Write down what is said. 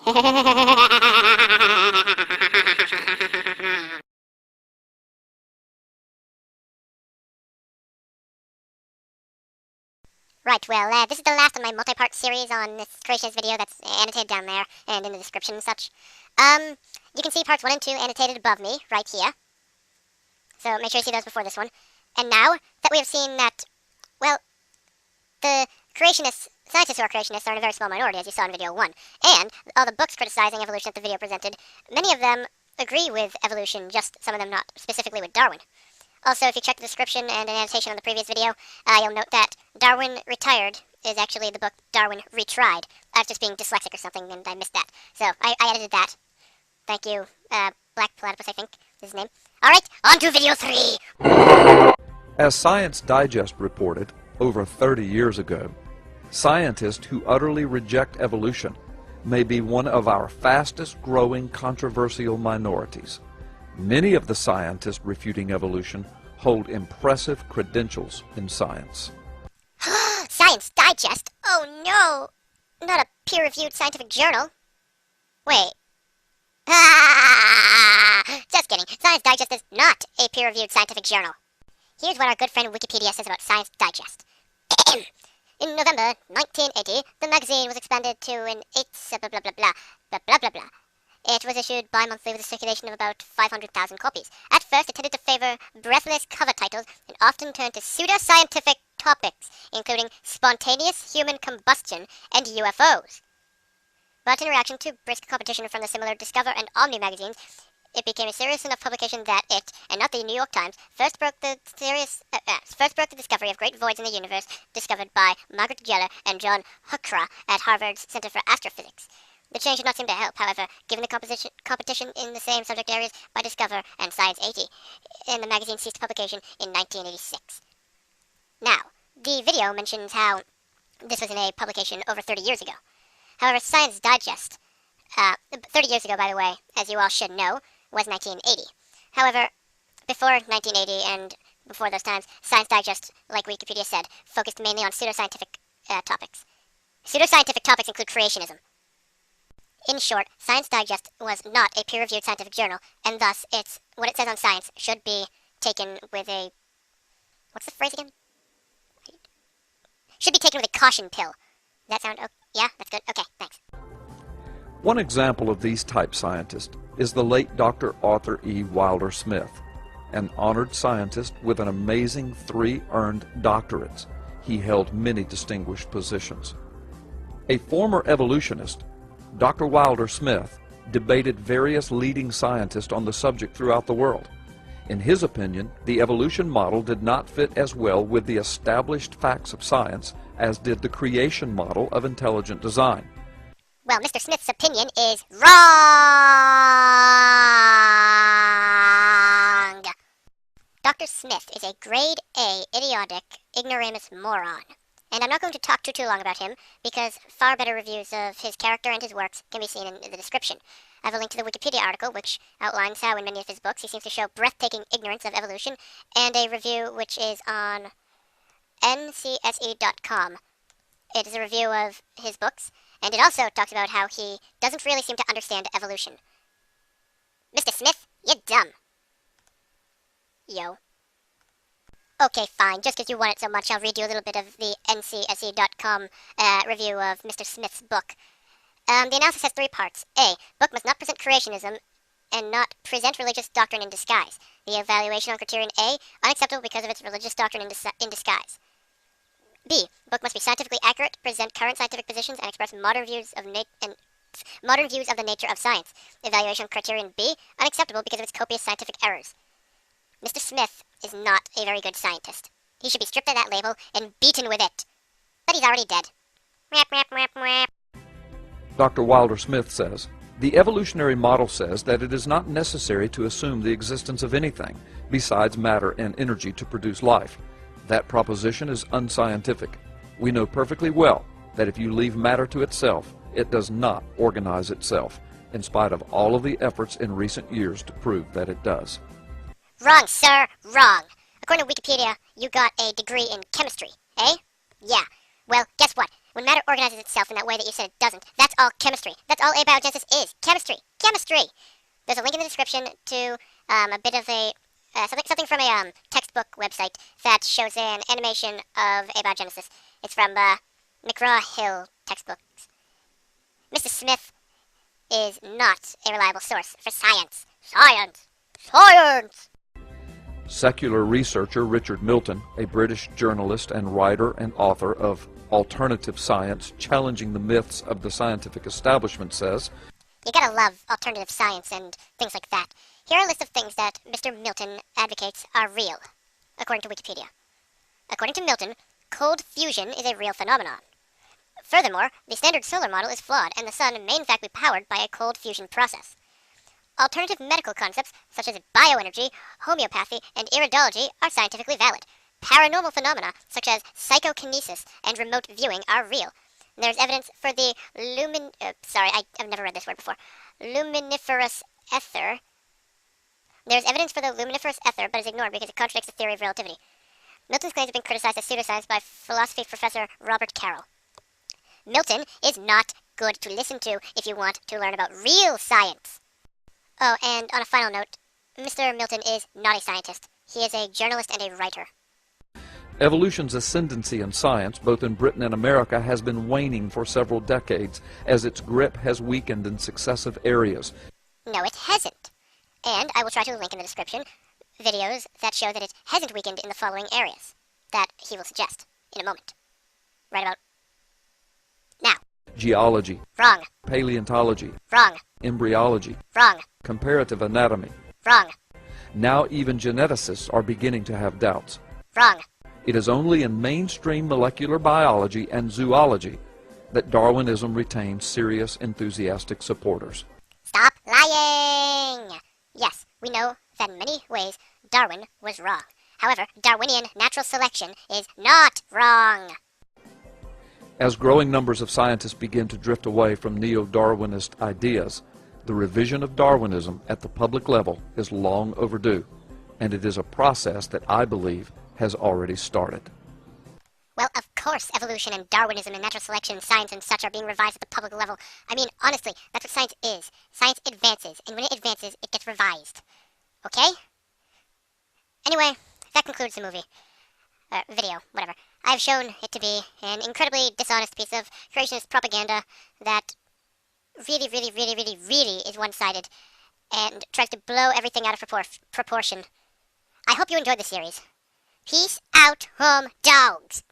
Right, well, this is the last of my multi-part series on this creationist video that's annotated down there and in the description and such. You can see parts 1 and 2 annotated above me, right here. So make sure you see those before this one. And now that we have seen that, well, the creationists, scientists who are creationists are in a very small minority, as you saw in video 1. And all the books criticizing evolution that the video presented, many of them agree with evolution, just some of them not specifically with Darwin. Also, if you check the description and an annotation on the previous video, you'll note that Darwin Retired is actually the book Darwin Retried. I was just being dyslexic or something, and I missed that. So, I edited that. Thank you, Black Platypus, I think is his name. Alright, on to video 3! As Science Digest reported over 30 years ago, scientists who utterly reject evolution may be one of our fastest growing controversial minorities. Many of the scientists refuting evolution hold impressive credentials in science. Science Digest? Oh no! Not a peer-reviewed scientific journal. Wait. Just kidding. Science Digest is not a peer-reviewed scientific journal. Here's what our good friend Wikipedia says about Science Digest. In November 1980, the magazine was expanded to an 8 blah blah blah blah blah blah blah blah. It was issued bi-monthly with a circulation of about 500,000 copies. At first, it tended to favor breathless cover titles and often turned to pseudo-scientific topics, including spontaneous human combustion and UFOs. But in reaction to brisk competition from the similar Discover and Omni magazines, it became a serious enough publication that it, and not the New York Times, first broke the discovery of great voids in the universe discovered by Margaret Geller and John Huckra at Harvard's Center for Astrophysics. The change did not seem to help, however, given the competition in the same subject areas by Discover and Science 80, and the magazine ceased publication in 1986. Now, the video mentions how this was in a publication over 30 years ago. However, Science Digest, 30 years ago, by the way, as you all should know, was 1980. However, before 1980 and before those times, Science Digest, like Wikipedia said, focused mainly on pseudoscientific topics. Pseudoscientific topics include creationism. In short, Science Digest was not a peer-reviewed scientific journal, and thus what it says on science should be taken with a... what's the phrase again? Should be taken with a caution pill. Does that sound... yeah, that's good? Okay, thanks. One example of these type scientists is the late Dr. Arthur E. Wilder Smith, an honored scientist with an amazing 3 earned doctorates. He held many distinguished positions. A former evolutionist, Dr. Wilder Smith debated various leading scientists on the subject throughout the world. In his opinion, the evolution model did not fit as well with the established facts of science as did the creation model of intelligent design. Well, Mr. Smith's opinion is wrong! Dr. Smith is a grade A idiotic ignoramus moron. And I'm not going to talk too long about him, because far better reviews of his character and his works can be seen in the description. I have a link to the Wikipedia article, which outlines how in many of his books he seems to show breathtaking ignorance of evolution, and a review which is on ncse.com. It is a review of his books, and it also talks about how he doesn't really seem to understand evolution. Mr. Smith, you're dumb. Yo. Okay, fine. Just because you want it so much, I'll read you a little bit of the ncse.com review of Mr. Smith's book. The analysis has 3 parts. A. Book must not present creationism and not present religious doctrine in disguise. The evaluation on criterion A, unacceptable because of its religious doctrine in disguise. B. Book must be scientifically accurate, present current scientific positions, and express modern views of the nature of science. Evaluation on criterion B, unacceptable because of its copious scientific errors. Mr. Smith is not a very good scientist. He should be stripped of that label and beaten with it. But he's already dead. Dr. Wilder Smith says, the evolutionary model says that it is not necessary to assume the existence of anything besides matter and energy to produce life. That proposition is unscientific. We know perfectly well that if you leave matter to itself, it does not organize itself, in spite of all of the efforts in recent years to prove that it does. Wrong, sir, wrong. According to Wikipedia, you got a degree in chemistry, eh? Yeah. Well, guess what? when matter organizes itself in that way that you said it doesn't, that's all chemistry. That's all abiogenesis is. Chemistry. Chemistry! There's a link in the description to a bit of a something from a textbook website that shows an animation of abiogenesis. It's from McGraw-Hill textbooks. Mr. Smith is not a reliable source for science. Science! Science! Secular researcher Richard Milton, a British journalist and writer and author of Alternative Science, Challenging the Myths of the Scientific Establishment, says, You gotta love alternative science and things like that. Here are a list of things that Mr. Milton advocates are real, according to Wikipedia. According to Milton, cold fusion is a real phenomenon. Furthermore, the standard solar model is flawed, and the sun may in fact be powered by a cold fusion process. Alternative medical concepts, such as bioenergy, homeopathy, and iridology, are scientifically valid. Paranormal phenomena, such as psychokinesis and remote viewing, are real. There's evidence for the I've never read this word before. Luminiferous ether. There's evidence for the luminiferous ether, but is ignored because it contradicts the theory of relativity. Milton's claims have been criticized as pseudoscience by philosophy professor Robert Carroll. Milton is not good to listen to if you want to learn about real science. Oh, and on a final note, Mr. Milton is not a scientist. He is a journalist and a writer. Evolution's ascendancy in science, both in Britain and America, has been waning for several decades as its grip has weakened in successive areas. No, it hasn't. And I will try to link in the description videos that show that it hasn't weakened in the following areas that he will suggest in a moment. Right about now. Geology. Wrong. Paleontology. Wrong. Embryology. Wrong. Comparative anatomy. Wrong. Now even geneticists are beginning to have doubts. Wrong. It is only in mainstream molecular biology and zoology that Darwinism retains serious, enthusiastic supporters. Stop lying! Yes, we know that in many ways Darwin was wrong. However, Darwinian natural selection is not wrong. As growing numbers of scientists begin to drift away from neo-Darwinist ideas, the revision of Darwinism at the public level is long overdue, and it is a process that I believe has already started. Well, of course, evolution and Darwinism and natural selection and science and such are being revised at the public level. I mean, honestly, that's what science is. Science advances, and when it advances, it gets revised. Okay? Anyway, that concludes the movie. Video, whatever. I've shown it to be an incredibly dishonest piece of creationist propaganda that really is one-sided and tries to blow everything out of proportion. I hope you enjoyed the series. Peace out, home dogs!